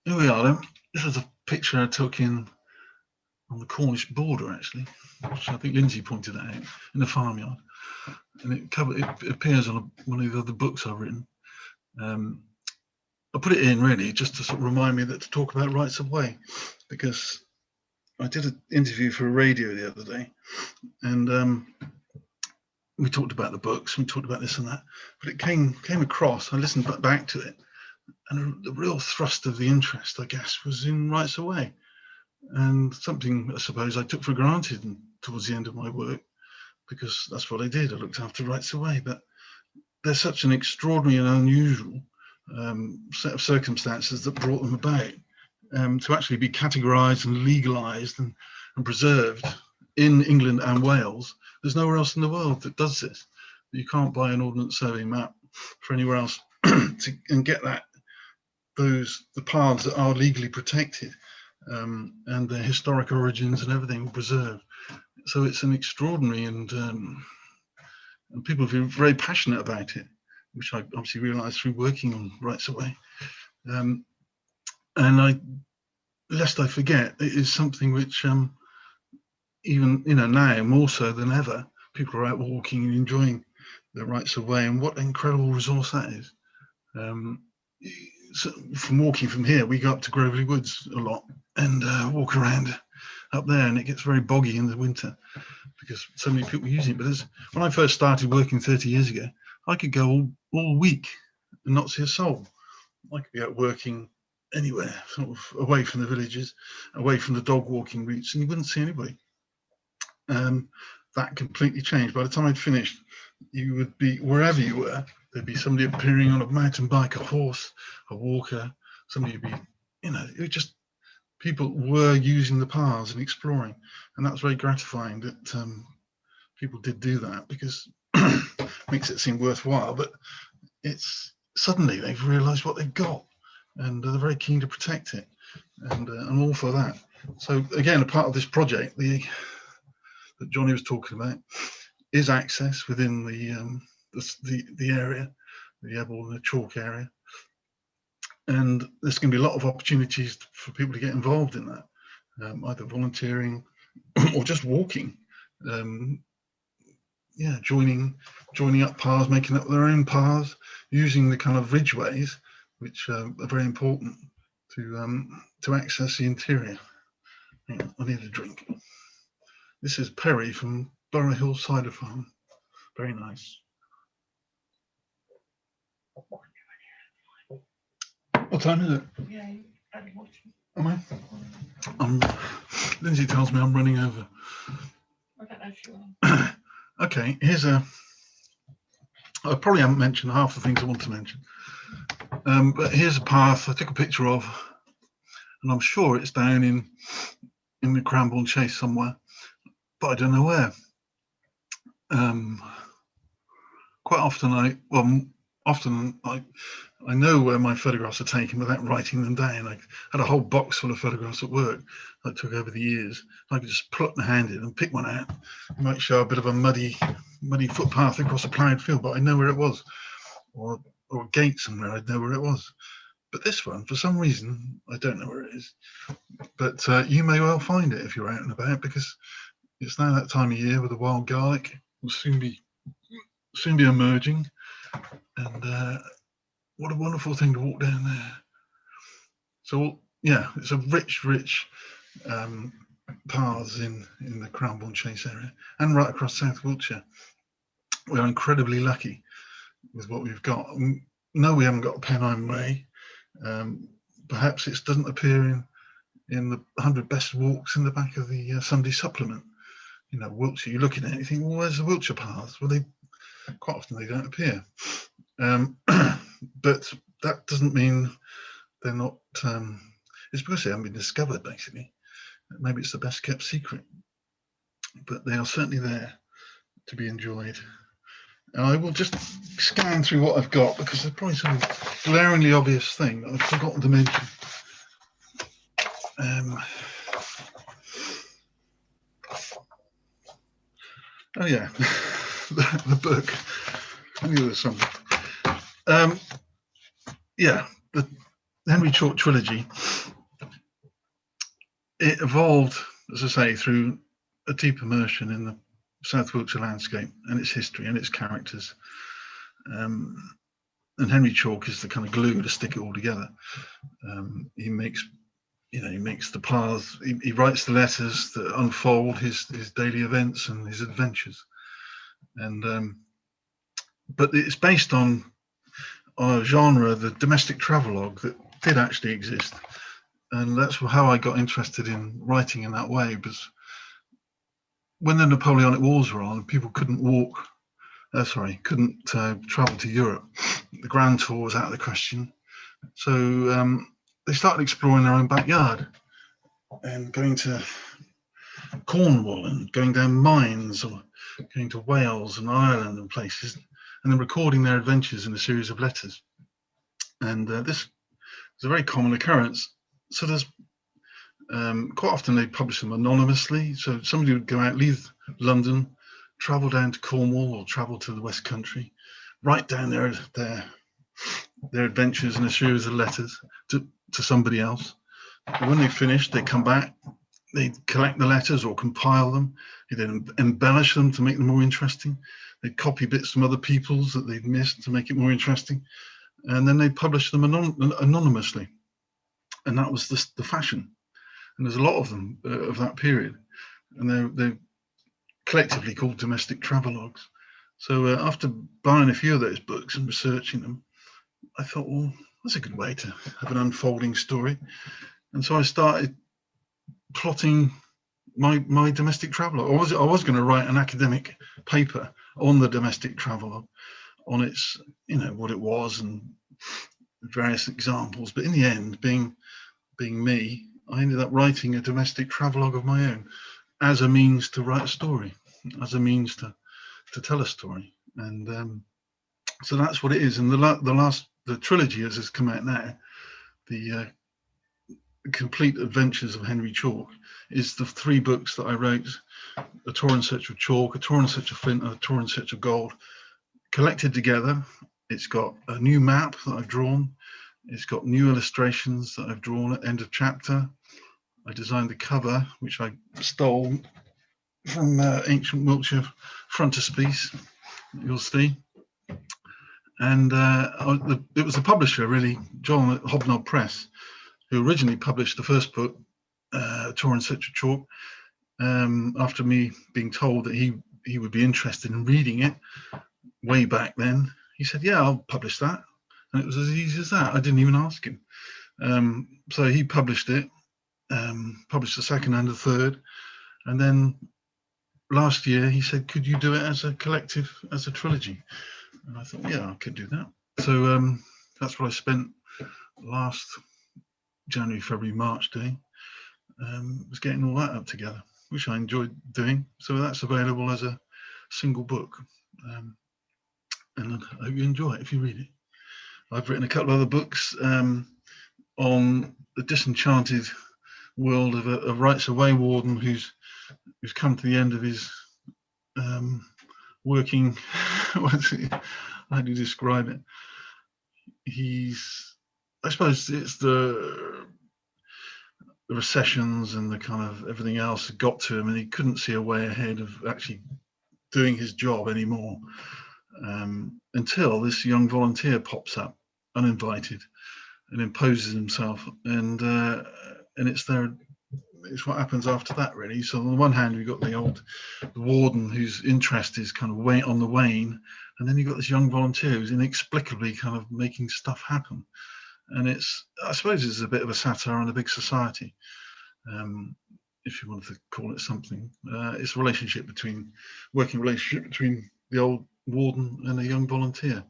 S2: here we are then. This is a picture I took on the Cornish Border, actually, which I think Lindsay pointed out in the farmyard, and it appears on one of the other books I've written. I put it in really just to sort of remind me that to talk about rights of way, because I did an interview for a radio the other day, and we talked about the books, we talked about this and that, but it came across, I listened back to it, and the real thrust of the interest, I guess, was in rights of way, and something I suppose I took for granted towards the end of my work, because that's what I did. I looked after rights of way, but there's such an extraordinary and unusual set of circumstances that brought them about, to actually be categorised and legalised and preserved in England and Wales. There's nowhere else in the world that does this. You can't buy an ordnance survey map for anywhere else and get the paths that are legally protected, and their historic origins and everything preserved. So it's an extraordinary, and people feel very passionate about it, which I obviously realised through working on rights of way. And lest I forget, it is something which even now more so than ever, people are out walking and enjoying their rights of way, and what an incredible resource that is. So from walking from here, we go up to Groveley Woods a lot and walk around up there, and it gets very boggy in the winter because so many people use it. But when I first started working 30 years ago, I could go all week and not see a soul. I could be out working anywhere, sort of away from the villages, away from the dog walking routes, and you wouldn't see anybody. That completely changed. By the time I'd finished, you would be, wherever you were, there'd be somebody appearing on a mountain bike, a horse, a walker, somebody would be, you know, it just, people were using the paths and exploring. And that's very gratifying that people did do that, because it makes it seem worthwhile, but it's suddenly they've realized what they've got, and they're very keen to protect it. And I'm all for that. So again, a part of this project, that Johnny was talking about, is access within the area, the Ebbel and the Chalke area, and there's going to be a lot of opportunities for people to get involved in that, either volunteering or just walking. Yeah, joining up paths, making up their own paths, using the kind of ridgeways, which are very important to access the interior. Hang on, I need a drink. This is Perry from Borough Hill Cider Farm. Very nice. What time is it?
S3: Yeah,
S2: Am I? Lindsay tells me I'm running over.
S3: I don't know if you are.
S2: Okay, I probably haven't mentioned half the things I want to mention. But here's a path I took a picture of, and I'm sure it's down in the Cranborne Chase somewhere, but I don't know where. Quite often I know where my photographs are taken without writing them down. I had a whole box full of photographs at work I took over the years. I could just put my hand in and pick one out. It might show a bit of a muddy footpath across a ploughed field, but I know where it was, or a gate somewhere, I'd know where it was. But this one, for some reason, I don't know where it is. But you may well find it if you're out and about, because it's now that time of year with the wild garlic will soon be emerging, and what a wonderful thing to walk down there. So yeah, it's a rich paths in the Cranborne Chase area and right across South Wiltshire. We're incredibly lucky with what we've got. No, we haven't got a Pennine Way. Perhaps it doesn't appear in the 100 best walks in the back of the Sunday supplement. You know, Wiltshire, you look at it and you think, well, where's the Wiltshire paths? Well, quite often they don't appear. But that doesn't mean they're not, it's because they haven't been discovered, basically. Maybe it's the best kept secret, but they are certainly there to be enjoyed. And I will just scan through what I've got, because there's probably some glaringly obvious thing that I've forgotten to mention. Oh yeah, the book. I knew there was something. Yeah, the Henry Chalke trilogy. It evolved, as I say, through a deep immersion in the South Wiltshire landscape and its history and its characters. And Henry Chalke is the kind of glue to stick it all together. He makes the paths. He writes the letters that unfold his daily events and his adventures. And but it's based on a genre, the domestic travelogue, that did actually exist. And that's how I got interested in writing in that way, because when the Napoleonic Wars were on, people couldn't travel to Europe. The Grand Tour was out of the question. So they started exploring their own backyard and going to Cornwall and going down mines, or going to Wales and Ireland and places, and then recording their adventures in a series of letters. And this is a very common occurrence. So there's quite often they publish them anonymously. So somebody would go out, leave London, travel down to Cornwall or travel to the West Country, write down their adventures in a series of letters to somebody else. And when they finish, they come back, they collect the letters or compile them, they then embellish them to make them more interesting. They copy bits from other people's that they've missed to make it more interesting, and then they publish them anonymously. And that was the fashion. And there's a lot of them of that period, and they're collectively called domestic travelogues. So after buying a few of those books and researching them, I thought, well, that's a good way to have an unfolding story. And so I started plotting my domestic travelogue. I was going to write an academic paper on the domestic travelogue, on its, what it was and various examples. But in the end, being me, I ended up writing a domestic travelogue of my own as a means to write a story, as a means to tell a story. And so that's what it is. And the trilogy, as has come out now, the Complete Adventures of Henry Chalke, is the 3 books that I wrote: A Tour in Search of Chalke, A Tour in Search of Flint, and A Tour in Search of Gold, collected together. It's got a new map that I've drawn. It's got new illustrations that I've drawn at end of chapter. I designed the cover, which I stole from ancient Wiltshire frontispiece, you'll see. And it was the publisher, really, John at Hobnob Press, who originally published the first book, Tour in Search of Chalke, after me being told that he would be interested in reading it way back then. He said, yeah, I'll publish that. And it was as easy as that. I didn't even ask him. So he published it, published the second and the third. And then last year he said, could you do it as a collective, as a trilogy? And I thought, yeah, I could do that. So that's what I spent last January, February, March day, was getting all that up together, which I enjoyed doing. So that's available as a single book. And I hope you enjoy it if you read it. I've written a couple of other books on the disenchanted world of a rights of way warden who's come to the end of his working. How do you describe it? I suppose it's the recessions and the kind of everything else that got to him, and he couldn't see a way ahead of actually doing his job anymore, until this young volunteer pops up uninvited and imposes himself, and it's what happens after that, really. So on the one hand, we've got the warden whose interest is kind of on the wane, and then you've got this young volunteer who's inexplicably kind of making stuff happen. And I suppose it's a bit of a satire on a big society, if you wanted to call it something. It's a working relationship between the old warden and a young volunteer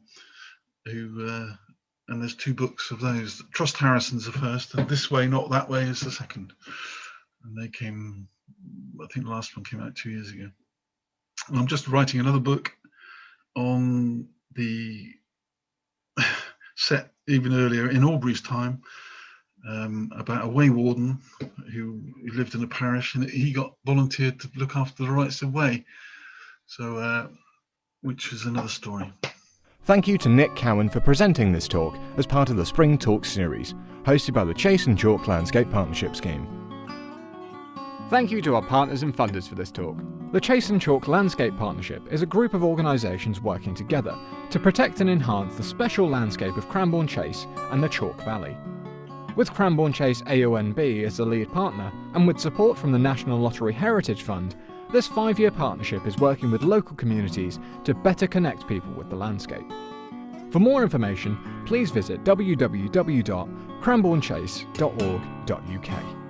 S2: and there's 2 books of those. Trust Harrison's the first, and This Way Not That Way is the second. And they came, I think the last one came out 2 years ago. And I'm just writing another book on the set even earlier in Aubrey's time, about a way warden who lived in a parish, and he got volunteered to look after the rights of way. So, which is another story.
S1: Thank you to Nick Cowen for presenting this talk as part of the Spring Talks series, hosted by the Chase Chalke Landscape Partnership scheme. Thank you to our partners and funders for this talk. The Chase Chalke Landscape Partnership is a group of organisations working together to protect and enhance the special landscape of Cranborne Chase and the Chalke Valley. With Cranborne Chase AONB as the lead partner, and with support from the National Lottery Heritage Fund, this 5-year partnership is working with local communities to better connect people with the landscape. For more information, please visit www.cranbornechase.org.uk.